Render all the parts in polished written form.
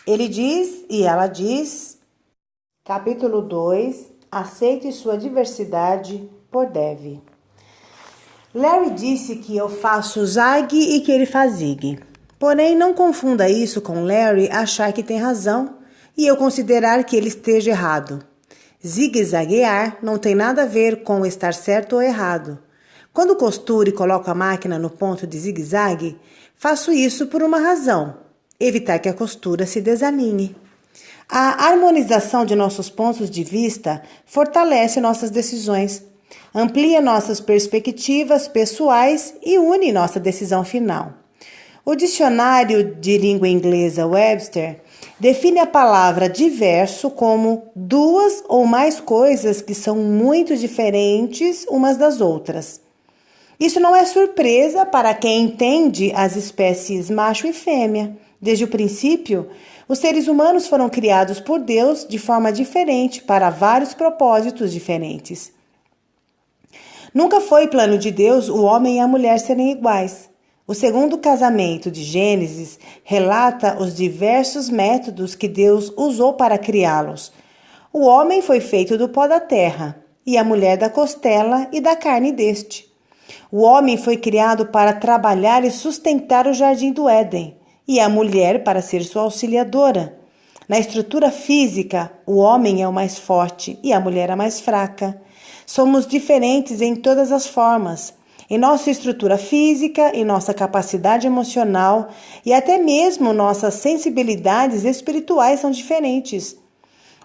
Ele diz e ela diz. Capítulo 2. Aceite sua diversidade por Dev. Larry disse que eu faço zag e que ele faz zig. Porém, não confunda isso com Larry achar que tem razão e eu considerar que ele esteja errado. Zigue-zaguear não tem nada a ver com estar certo ou errado. Quando costuro e coloco a máquina no ponto de zigue-zague, faço isso por uma razão: evitar que a costura se desalinhe. A harmonização de nossos pontos de vista fortalece nossas decisões, amplia nossas perspectivas pessoais e une nossa decisão final. O dicionário de língua inglesa Webster define a palavra diverso como duas ou mais coisas que são muito diferentes umas das outras. Isso não é surpresa para quem entende as espécies macho e fêmea. Desde o princípio, os seres humanos foram criados por Deus de forma diferente para vários propósitos diferentes. Nunca foi plano de Deus o homem e a mulher serem iguais. O segundo casamento de Gênesis relata os diversos métodos que Deus usou para criá-los. O homem foi feito do pó da terra e a mulher da costela e da carne deste. O homem foi criado para trabalhar e sustentar o jardim do Éden, e a mulher para ser sua auxiliadora. Na estrutura física, o homem é o mais forte e a mulher a mais fraca. Somos diferentes em todas as formas, em nossa estrutura física, em nossa capacidade emocional e até mesmo nossas sensibilidades espirituais são diferentes.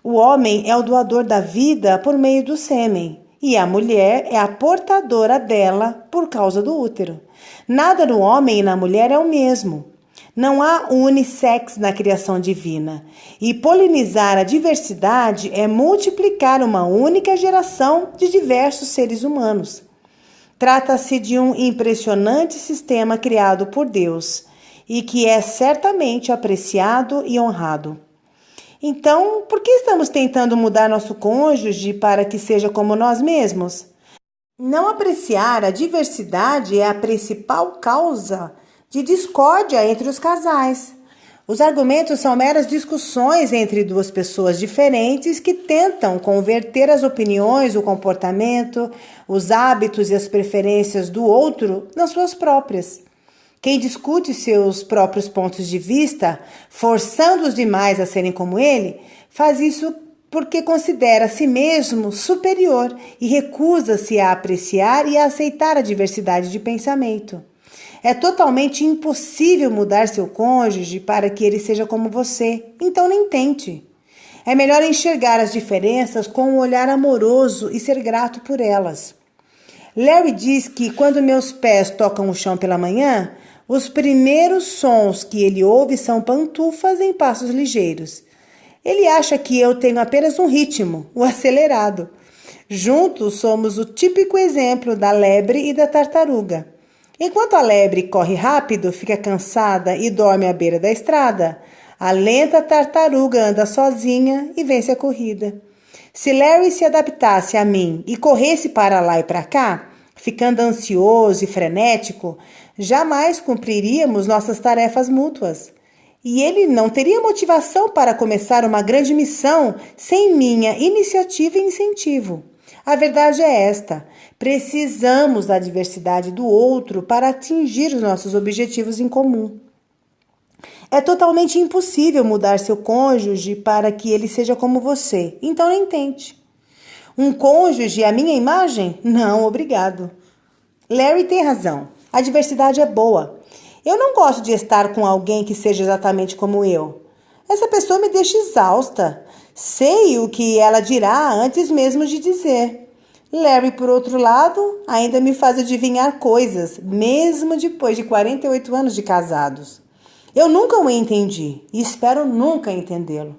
O homem é o doador da vida por meio do sêmen e a mulher é a portadora dela por causa do útero. Nada no homem e na mulher é o mesmo. Não há unissex na criação divina, e polinizar a diversidade é multiplicar uma única geração de diversos seres humanos. Trata-se de um impressionante sistema criado por Deus e que é certamente apreciado e honrado. Então, por que estamos tentando mudar nosso cônjuge para que seja como nós mesmos? Não apreciar a diversidade é a principal causa de discórdia entre os casais. Os argumentos são meras discussões entre duas pessoas diferentes que tentam converter as opiniões, o comportamento, os hábitos e as preferências do outro nas suas próprias. Quem discute seus próprios pontos de vista, forçando os demais a serem como ele, faz isso porque considera a si mesmo superior e recusa-se a apreciar e a aceitar a diversidade de pensamento. É totalmente impossível mudar seu cônjuge para que ele seja como você, então nem tente. É melhor enxergar as diferenças com um olhar amoroso e ser grato por elas. Larry diz que quando meus pés tocam o chão pela manhã, os primeiros sons que ele ouve são pantufas em passos ligeiros. Ele acha que eu tenho apenas um ritmo, o acelerado. Juntos somos o típico exemplo da lebre e da tartaruga. Enquanto a lebre corre rápido, fica cansada e dorme à beira da estrada, a lenta tartaruga anda sozinha e vence a corrida. Se Larry se adaptasse a mim e corresse para lá e para cá, ficando ansioso e frenético, jamais cumpriríamos nossas tarefas mútuas. E ele não teria motivação para começar uma grande missão sem minha iniciativa e incentivo. A verdade é esta: precisamos da diversidade do outro para atingir os nossos objetivos em comum. É totalmente impossível mudar seu cônjuge para que ele seja como você, então nem tente. Um cônjuge à minha imagem? Não, obrigado. Larry tem razão. A diversidade é boa. Eu não gosto de estar com alguém que seja exatamente como eu. Essa pessoa me deixa exausta. Sei o que ela dirá antes mesmo de dizer. Larry, por outro lado, ainda me faz adivinhar coisas, mesmo depois de 48 anos de casados. Eu nunca o entendi e espero nunca entendê-lo.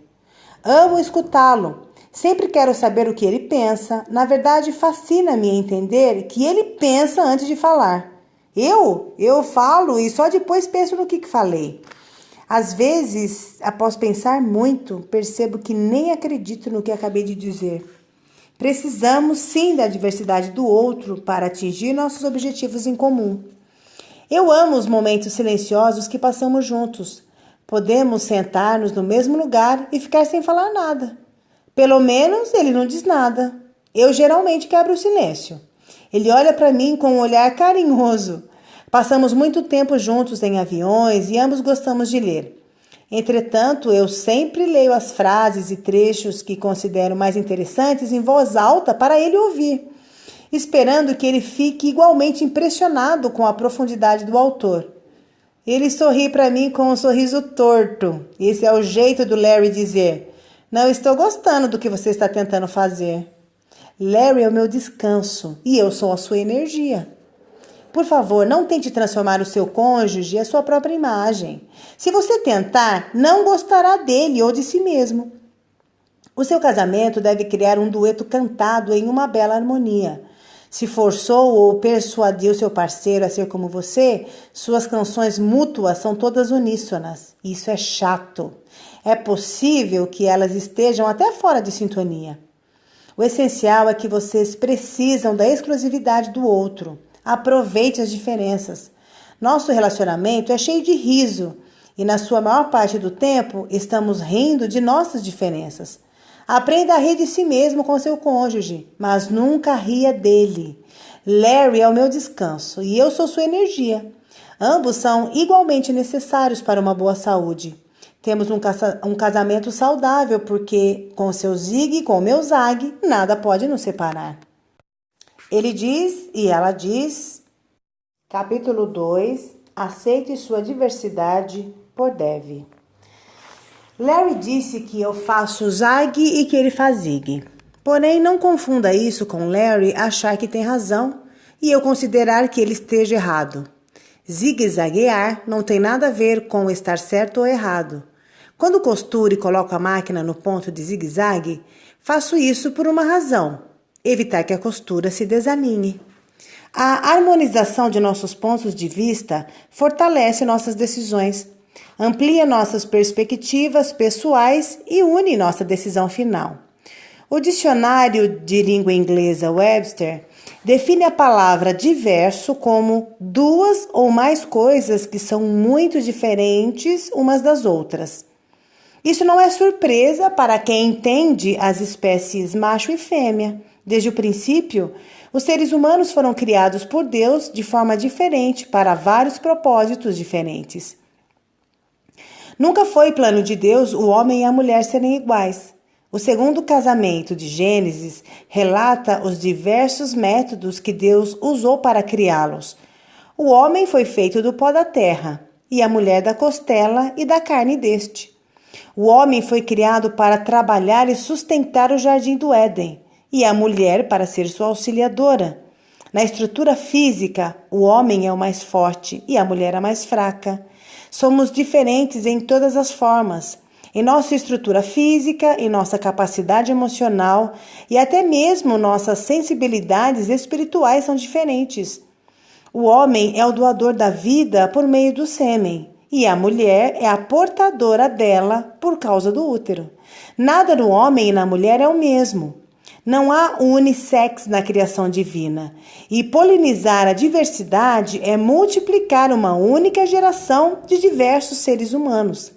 Amo escutá-lo. Sempre quero saber o que ele pensa. Na verdade, fascina-me entender que ele pensa antes de falar. Eu falo e só depois penso no que falei. Às vezes, após pensar muito, percebo que nem acredito no que acabei de dizer. Precisamos sim da diversidade do outro para atingir nossos objetivos em comum. Eu amo os momentos silenciosos que passamos juntos. Podemos sentar-nos no mesmo lugar e ficar sem falar nada. Pelo menos ele não diz nada. Eu geralmente quebro o silêncio. Ele olha para mim com um olhar carinhoso. Passamos muito tempo juntos em aviões e ambos gostamos de ler. Entretanto, eu sempre leio as frases e trechos que considero mais interessantes em voz alta para ele ouvir, esperando que ele fique igualmente impressionado com a profundidade do autor. Ele sorri para mim com um sorriso torto. Esse é o jeito do Larry dizer: não estou gostando do que você está tentando fazer. Larry é o meu descanso e eu sou a sua energia. Por favor, não tente transformar o seu cônjuge a sua própria imagem. Se você tentar, não gostará dele ou de si mesmo. O seu casamento deve criar um dueto cantado em uma bela harmonia. Se forçou ou persuadiu seu parceiro a ser como você, suas canções mútuas são todas uníssonas. Isso é chato. É possível que elas estejam até fora de sintonia. O essencial é que vocês precisam da exclusividade do outro. Aproveite as diferenças. Nosso relacionamento é cheio de riso e, na sua maior parte do tempo, estamos rindo de nossas diferenças. Aprenda a rir de si mesmo com seu cônjuge, mas nunca ria dele. Larry é o meu descanso e eu sou sua energia. Ambos são igualmente necessários para uma boa saúde. Temos um casamento saudável porque, com seu Zig e com o meu Zag, nada pode nos separar. Ele diz e ela diz. Capítulo 2. Aceite sua diversidade por Dev. Larry disse que eu faço Zag e que ele faz Zig. Porém, não confunda isso com Larry achar que tem razão e eu considerar que ele esteja errado. Zigue-zaguear não tem nada a ver com estar certo ou errado. Quando costuro e coloco a máquina no ponto de zigue-zague, faço isso por uma razão: evitar que a costura se desalinhe. A harmonização de nossos pontos de vista fortalece nossas decisões, amplia nossas perspectivas pessoais e une nossa decisão final. O dicionário de língua inglesa Webster define a palavra diverso como duas ou mais coisas que são muito diferentes umas das outras. Isso não é surpresa para quem entende as espécies macho e fêmea. Desde o princípio, os seres humanos foram criados por Deus de forma diferente para vários propósitos diferentes. Nunca foi plano de Deus o homem e a mulher serem iguais. O segundo casamento de Gênesis relata os diversos métodos que Deus usou para criá-los. O homem foi feito do pó da terra e a mulher da costela e da carne deste. O homem foi criado para trabalhar e sustentar o jardim do Éden, e a mulher para ser sua auxiliadora. Na estrutura física, o homem é o mais forte e a mulher a mais fraca. Somos diferentes em todas as formas, em nossa estrutura física, em nossa capacidade emocional e até mesmo nossas sensibilidades espirituais são diferentes. O homem é o doador da vida por meio do sêmen, e a mulher é a portadora dela por causa do útero. Nada no homem e na mulher é o mesmo. Não há unissex na criação divina. E polinizar a diversidade é multiplicar uma única geração de diversos seres humanos.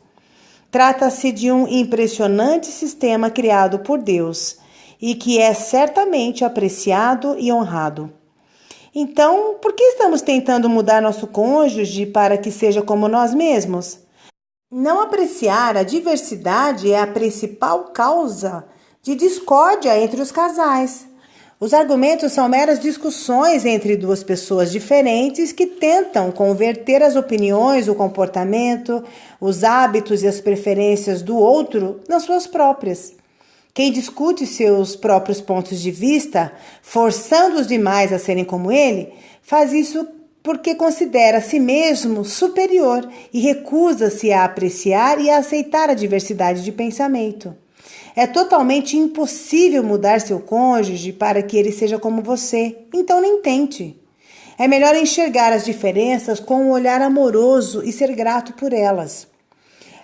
Trata-se de um impressionante sistema criado por Deus e que é certamente apreciado e honrado. Então, por que estamos tentando mudar nosso cônjuge para que seja como nós mesmos? Não apreciar a diversidade é a principal causa de discórdia entre os casais. Os argumentos são meras discussões entre duas pessoas diferentes que tentam converter as opiniões, o comportamento, os hábitos e as preferências do outro nas suas próprias. Quem discute seus próprios pontos de vista, forçando os demais a serem como ele, faz isso porque considera a si mesmo superior e recusa-se a apreciar e a aceitar a diversidade de pensamento. É totalmente impossível mudar seu cônjuge para que ele seja como você, então nem tente. É melhor enxergar as diferenças com um olhar amoroso e ser grato por elas.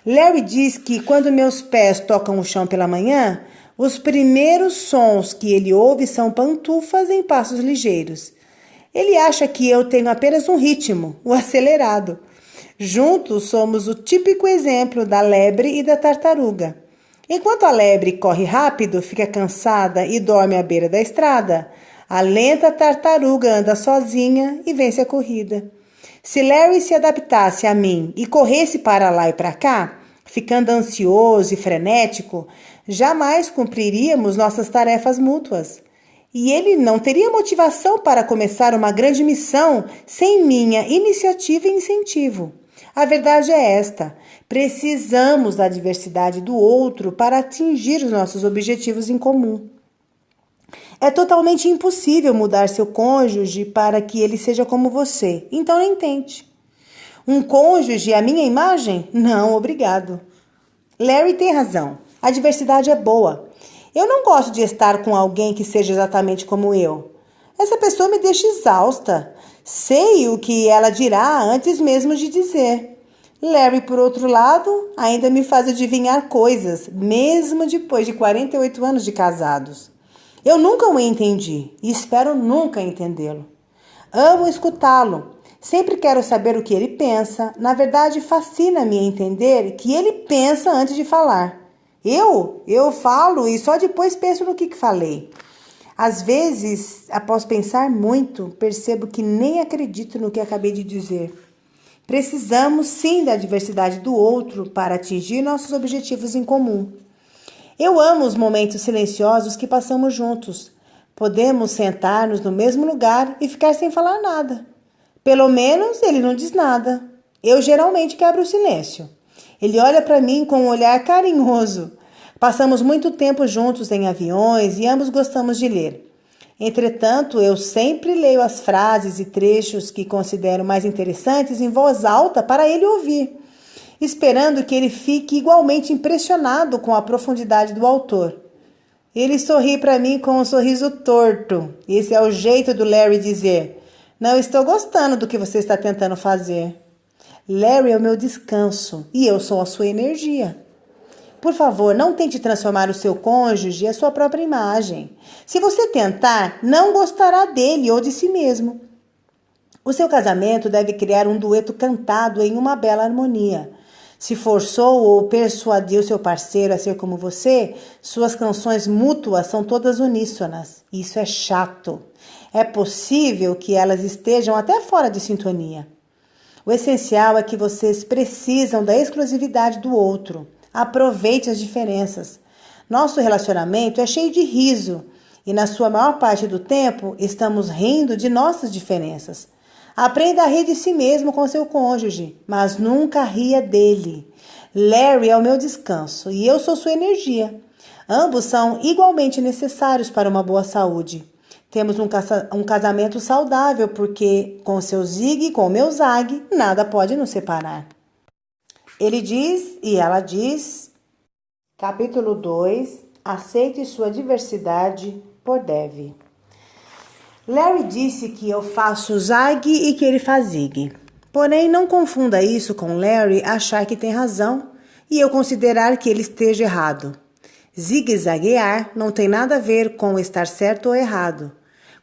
Larry diz que quando meus pés tocam o chão pela manhã, os primeiros sons que ele ouve são pantufas em passos ligeiros. Ele acha que eu tenho apenas um ritmo, o acelerado. Juntos somos o típico exemplo da lebre e da tartaruga. Enquanto a lebre corre rápido, fica cansada e dorme à beira da estrada, a lenta tartaruga anda sozinha e vence a corrida. Se Larry se adaptasse a mim e corresse para lá e para cá, ficando ansioso e frenético, jamais cumpriríamos nossas tarefas mútuas. E ele não teria motivação para começar uma grande missão sem minha iniciativa e incentivo. A verdade é esta: precisamos da diversidade do outro para atingir os nossos objetivos em comum. É totalmente impossível mudar seu cônjuge para que ele seja como você, então nem tente. Um cônjuge à minha imagem? Não, obrigado. Larry tem razão. A diversidade é boa. Eu não gosto de estar com alguém que seja exatamente como eu. Essa pessoa me deixa exausta. Sei o que ela dirá antes mesmo de dizer. Larry, por outro lado, ainda me faz adivinhar coisas, mesmo depois de 48 anos de casados. Eu nunca o entendi e espero nunca entendê-lo. Amo escutá-lo. Sempre quero saber o que ele pensa. Na verdade, fascina-me entender que ele pensa antes de falar. Eu falo e só depois penso no que falei. Às vezes, após pensar muito, percebo que nem acredito no que acabei de dizer. Precisamos sim da diversidade do outro para atingir nossos objetivos em comum. Eu amo os momentos silenciosos que passamos juntos. Podemos sentar-nos no mesmo lugar e ficar sem falar nada. Pelo menos ele não diz nada. Eu geralmente quebro o silêncio. Ele olha para mim com um olhar carinhoso. Passamos muito tempo juntos em aviões e ambos gostamos de ler. Entretanto, eu sempre leio as frases e trechos que considero mais interessantes em voz alta para ele ouvir, esperando que ele fique igualmente impressionado com a profundidade do autor. Ele sorri para mim com um sorriso torto. Esse é o jeito do Larry dizer: "Não estou gostando do que você está tentando fazer." Larry é o meu descanso e eu sou a sua energia. Por favor, não tente transformar o seu cônjuge e a sua própria imagem. Se você tentar, não gostará dele ou de si mesmo. O seu casamento deve criar um dueto cantado em uma bela harmonia. Se forçou ou persuadiu seu parceiro a ser como você, suas canções mútuas são todas uníssonas. Isso é chato. É possível que elas estejam até fora de sintonia. O essencial é que vocês precisam da exclusividade do outro. Aproveite as diferenças. Nosso relacionamento é cheio de riso e, na sua maior parte do tempo, estamos rindo de nossas diferenças. Aprenda a rir de si mesmo com seu cônjuge, mas nunca ria dele. Larry é o meu descanso e eu sou sua energia. Ambos são igualmente necessários para uma boa saúde. Temos um casamento saudável porque, com seu zigue e com o meu zague, nada pode nos separar. Ele diz e ela diz. Capítulo 2. Aceite sua diversidade por Dev. Larry disse que eu faço zague e que ele faz zigue. Porém, não confunda isso com Larry achar que tem razão e eu considerar que ele esteja errado. Zigue-zaguear não tem nada a ver com estar certo ou errado.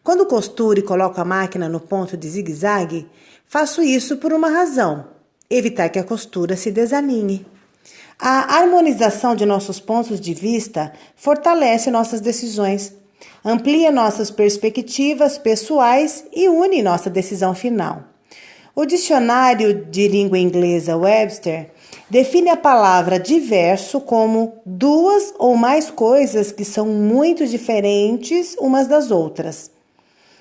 Quando costuro e coloco a máquina no ponto de zigue-zague, faço isso por uma razão: evitar que a costura se desalinhe. A harmonização de nossos pontos de vista fortalece nossas decisões, amplia nossas perspectivas pessoais e une nossa decisão final. O dicionário de língua inglesa Webster define a palavra diverso como duas ou mais coisas que são muito diferentes umas das outras.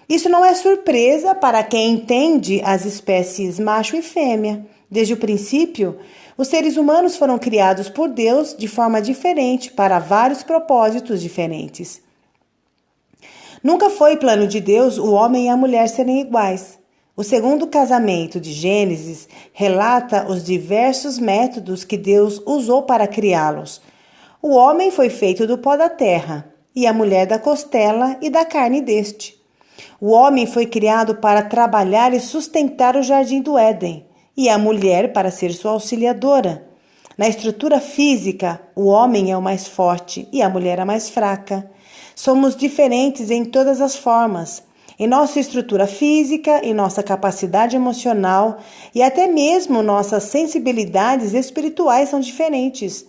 Isso não é surpresa para quem entende as espécies macho e fêmea. Desde o princípio, os seres humanos foram criados por Deus de forma diferente para vários propósitos diferentes. Nunca foi plano de Deus o homem e a mulher serem iguais. O segundo casamento de Gênesis relata os diversos métodos que Deus usou para criá-los. O homem foi feito do pó da terra e a mulher da costela e da carne deste. O homem foi criado para trabalhar e sustentar o jardim do Éden, e a mulher para ser sua auxiliadora. Na estrutura física, o homem é o mais forte e a mulher a mais fraca. Somos diferentes em todas as formas. Em nossa estrutura física, em nossa capacidade emocional e até mesmo nossas sensibilidades espirituais são diferentes.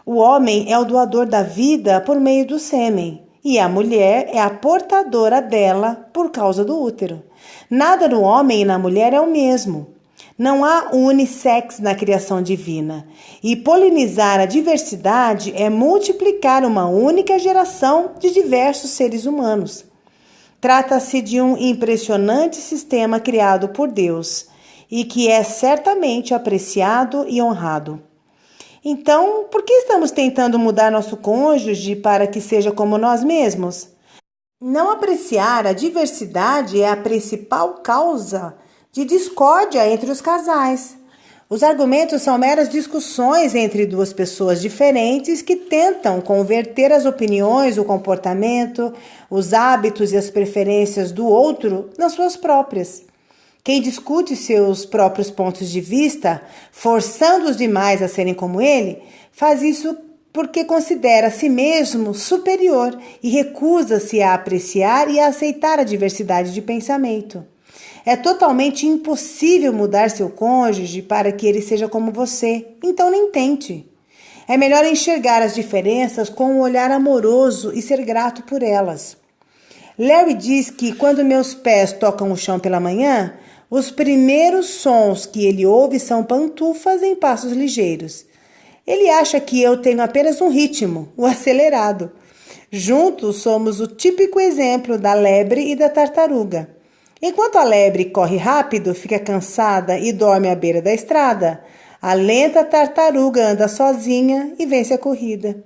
O homem é o doador da vida por meio do sêmen e a mulher é a portadora dela por causa do útero. Nada no homem e na mulher é o mesmo. Não há unissex na criação divina. E polinizar a diversidade é multiplicar uma única geração de diversos seres humanos. Trata-se de um impressionante sistema criado por Deus e que é certamente apreciado e honrado. Então, por que estamos tentando mudar nosso cônjuge para que seja como nós mesmos? Não apreciar a diversidade é a principal causa de discórdia entre os casais. Os argumentos são meras discussões entre duas pessoas diferentes que tentam converter as opiniões, o comportamento, os hábitos e as preferências do outro nas suas próprias. Quem discute seus próprios pontos de vista, forçando os demais a serem como ele, faz isso porque considera a si mesmo superior e recusa-se a apreciar e a aceitar a diversidade de pensamento. É totalmente impossível mudar seu cônjuge para que ele seja como você, então nem tente. É melhor enxergar as diferenças com um olhar amoroso e ser grato por elas. Larry diz que quando meus pés tocam o chão pela manhã, os primeiros sons que ele ouve são pantufas em passos ligeiros. Ele acha que eu tenho apenas um ritmo, o acelerado. Juntos somos o típico exemplo da lebre e da tartaruga. Enquanto a lebre corre rápido, fica cansada e dorme à beira da estrada, a lenta tartaruga anda sozinha e vence a corrida.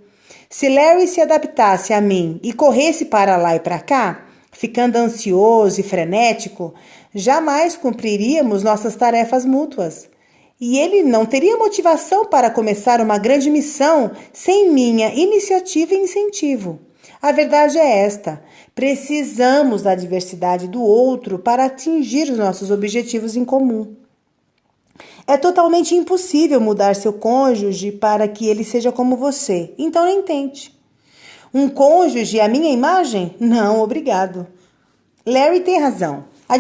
Se Larry se adaptasse a mim e corresse para lá e para cá, ficando ansioso e frenético, jamais cumpriríamos nossas tarefas mútuas. E ele não teria motivação para começar uma grande missão sem minha iniciativa e incentivo. A verdade é esta: precisamos da diversidade do outro para atingir os nossos objetivos em comum. É totalmente impossível mudar seu cônjuge para que ele seja como você, então nem tente. Um cônjuge à minha imagem? Não, obrigado. Larry tem razão. A